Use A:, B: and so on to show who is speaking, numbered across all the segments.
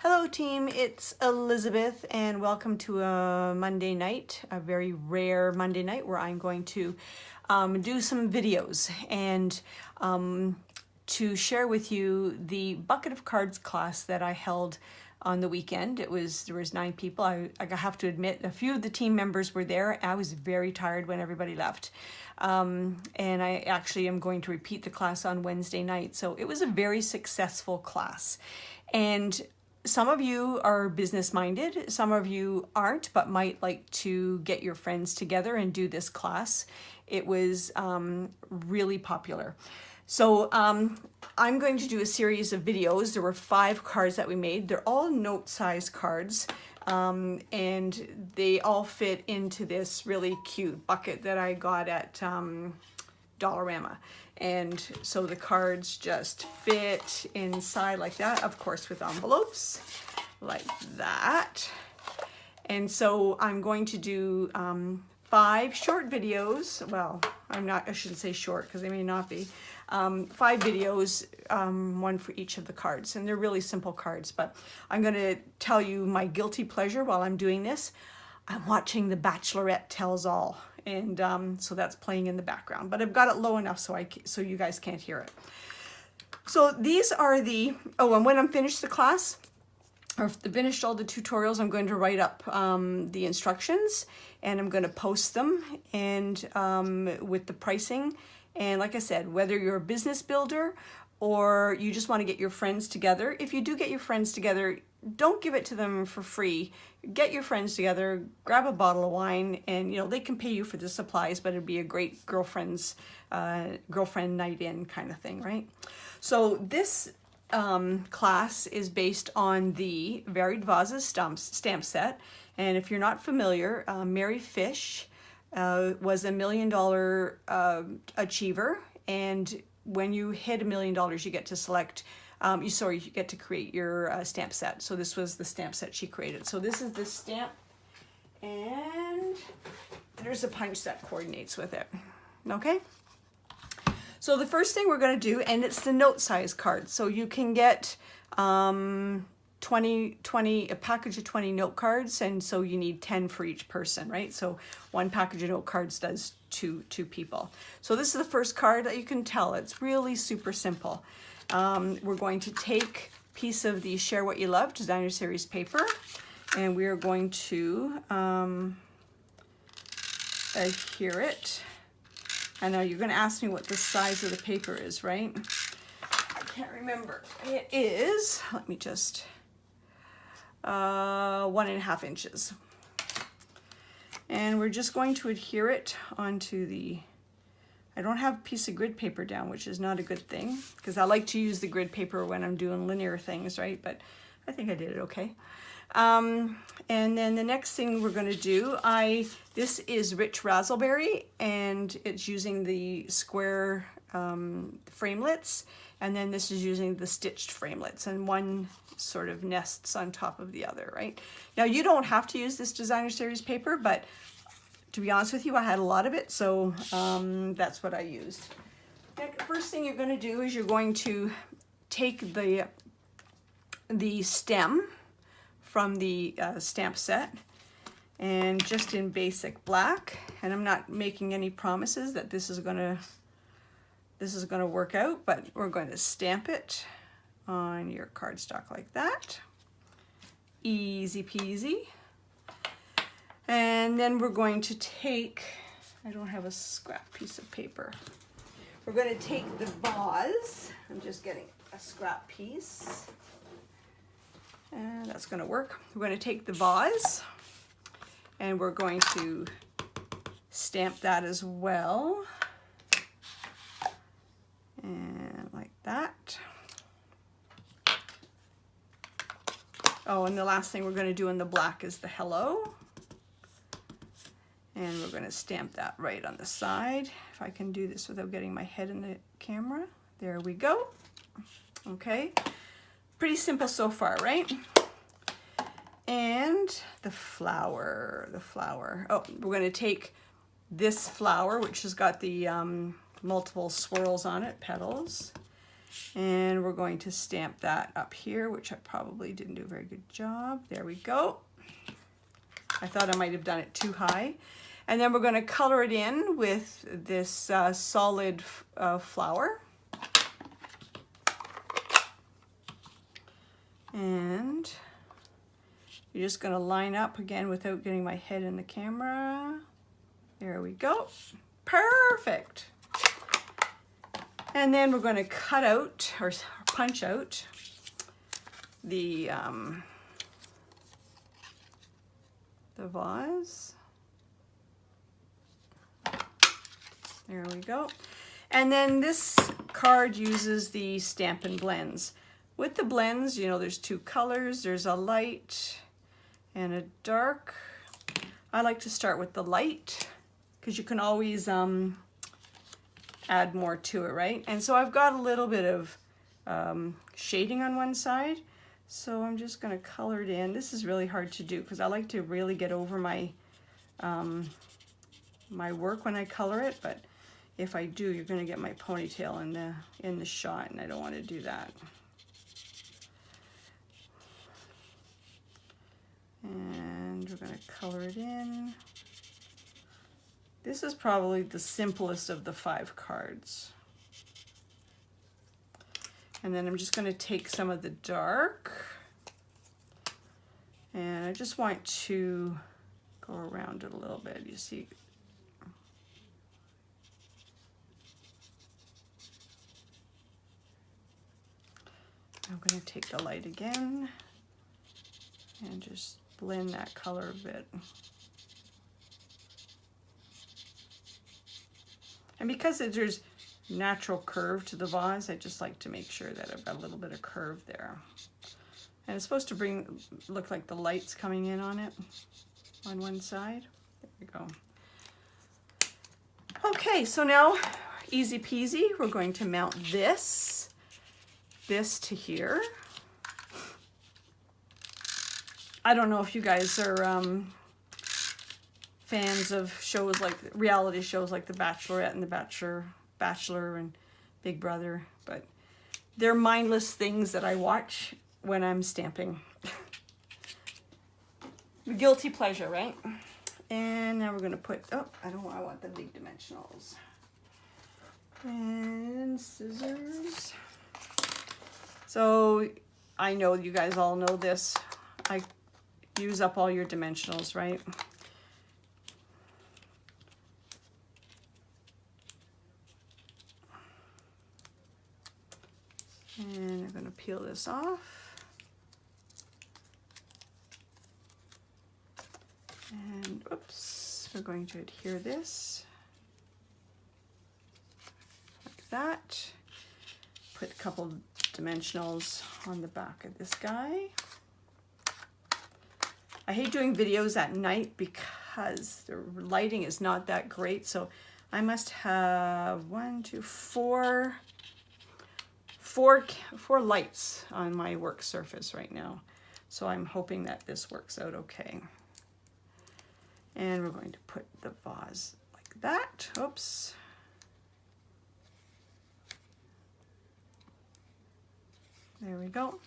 A: Hello team, it's Elizabeth and welcome to a Monday night, a very rare Monday night where I'm going to do some videos and to share with you the bucket of cards class that I held on the weekend. There was 9 people. I have to admit, a few of the team members were there. I was very tired when everybody left. And I actually am going to repeat the class on Wednesday night. So it was a very successful class. And some of you are business minded, some of you aren't, but might like to get your friends together and do this class. It was really popular. So I'm going to do a series of videos. There were 5 cards that we made. They're all note-sized cards, and they all fit into this really cute bucket that I got at Dollarama. And so the cards just fit inside like that, of course with envelopes like that. And so I'm going to do 5 short videos. Well, I shouldn't say short because they may not be. 5 videos, one for each of the cards. And they're really simple cards, but I'm going to tell you my guilty pleasure while I'm doing this. I'm watching The Bachelorette Tells All. And so that's playing in the background, but I've got it low enough so you guys can't hear it. So these are the, and when I'm finished the class, or finished all the tutorials, I'm going to write up the instructions and I'm going to post them and with the pricing. And like I said, whether you're a business builder or you just want to get your friends together, if you do get your friends together, don't give it to them for free. Get your friends together, grab a bottle of wine, and they can pay you for the supplies, but it'd be a great girlfriend night in kind of thing, right? So this class is based on the Varied Vases stamp set. And if you're not familiar, Mary Fish was a $1 million achiever, and when you hit $1 million, you get to select, you get to create your stamp set. So this was the stamp set she created. So this is the stamp, and there's a punch that coordinates with it. Okay. So the first thing we're going to do, and it's the note size card. So you can get a package of 20 note cards, and so you need 10 for each person, right? So one package of note cards does two people. So this is the first card that you can tell. It's really super simple. We're going to take a piece of the Share What You Love Designer Series paper, and we are going to adhere it. I know you're going to ask me what the size of the paper is, right? I can't remember. It is, let me just, 1.5 inches. And we're just going to adhere it onto the, I don't have a piece of grid paper down, which is not a good thing, because I like to use the grid paper when I'm doing linear things, right? But I think I did it okay. And then the next thing we're going to do, this is Rich Razzleberry, and it's using the square framelits, and then this is using the stitched framelits, and one sort of nests on top of the other, right? Now you don't have to use this Designer Series paper, but to be honest with you, I had a lot of it, so that's what I used. The first thing you're going to do is you're going to take the stem from the stamp set, and just in basic black, and I'm not making any promises that this is gonna work out, but we're going to stamp it on your cardstock like that. Easy peasy. And then we're going to take, I don't have a scrap piece of paper. We're going to take the vase. I'm just getting a scrap piece. And that's going to work. We're going to take the vase and we're going to stamp that as well. And like that. Oh, and the last thing we're going to do in the black is the hello. And we're going to stamp that right on the side. If I can do this without getting my head in the camera. There we go. Okay. Pretty simple so far, right? And the flower. Oh, we're going to take this flower, which has got the multiple swirls on it, petals, And we're going to stamp that up here, which I probably didn't do a very good job. There we go. I thought I might have done it too high. And then we're going to color it in with this solid flower. And you're just going to line up again without getting my head in the camera. There we go. Perfect. And then we're going to cut out or punch out the vase. There we go. And then this card uses the Stampin' Blends. With the blends, you know, there's two colors. There's a light and a dark. I like to start with the light because you can always add more to it, right? And so I've got a little bit of shading on one side. So I'm just going to color it in. This is really hard to do because I like to really get over my my work when I color it, but if I do, you're going to get my ponytail in the shot, and I don't want to do that. And we're going to color it in. This is probably the simplest of the 5 cards. And then I'm just going to take some of the dark, and I just want to go around it a little bit. You see, I'm going to take the light again and just blend that color a bit. And because there's natural curve to the vase, I just like to make sure that I've got a little bit of curve there. And it's supposed to look like the light's coming in on it on one side. There we go. Okay, so now easy peasy, we're going to mount this to here. I don't know if you guys are fans of shows like reality shows like The Bachelorette and The Bachelor and Big Brother, but they're mindless things that I watch when I'm stamping. Guilty pleasure, right? And now we're going to put, oh, I want the big dimensionals. And scissors. So I know you guys all know this. I use up all your dimensionals, right? And I'm going to peel this off. And oops, we're going to adhere this like that. Put a couple dimensionals on the back of this guy. I hate doing videos at night because the lighting is not that great. So I must have 4 lights on my work surface right now. So I'm hoping that this works out okay. And we're going to put the vase like that. Oops. There we go.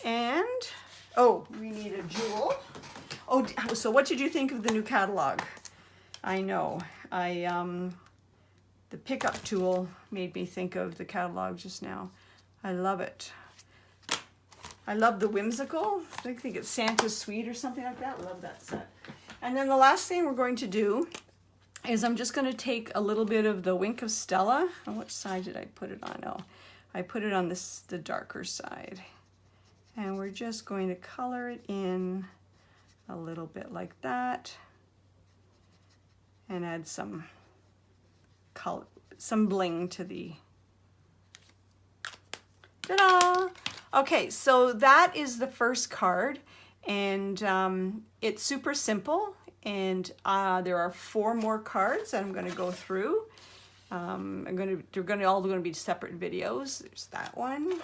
A: And, oh, we need a jewel. Oh, so what did you think of the new catalog? I know, the pickup tool made me think of the catalog just now. I love it. I love the whimsical. I think it's Santa's Suite or something like that. Love that set. And then the last thing we're going to do is I'm just going to take a little bit of the Wink of Stella. On which side did I put it on? Oh, I put it on the darker side. And we're just going to color it in a little bit like that. And add some color, some bling to the, ta-da! Okay, so that is the first card, and it's super simple, and there are 4 more cards that I'm going to go through. They're all going to be separate videos. There's that one.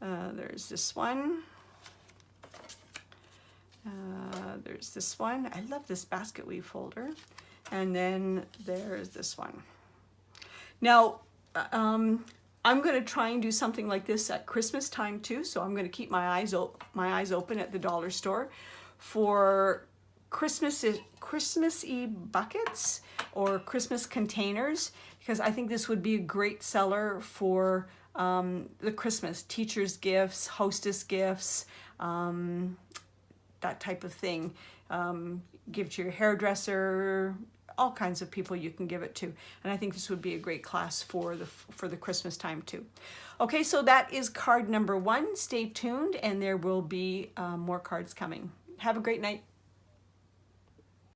A: There's this one. There's this one. I love this basket weave folder. And then there's this one. Now, I'm going to try and do something like this at Christmas time too. So I'm going to keep my eyes open at the dollar store for Christmassy buckets or Christmas containers, because I think this would be a great seller for the Christmas teachers' gifts, hostess gifts, that type of thing. Give to your hairdresser, all kinds of people you can give it to. And I think this would be a great class for the Christmas time too. Okay, so that is card number 1. Stay tuned and there will be more cards coming. Have a great night.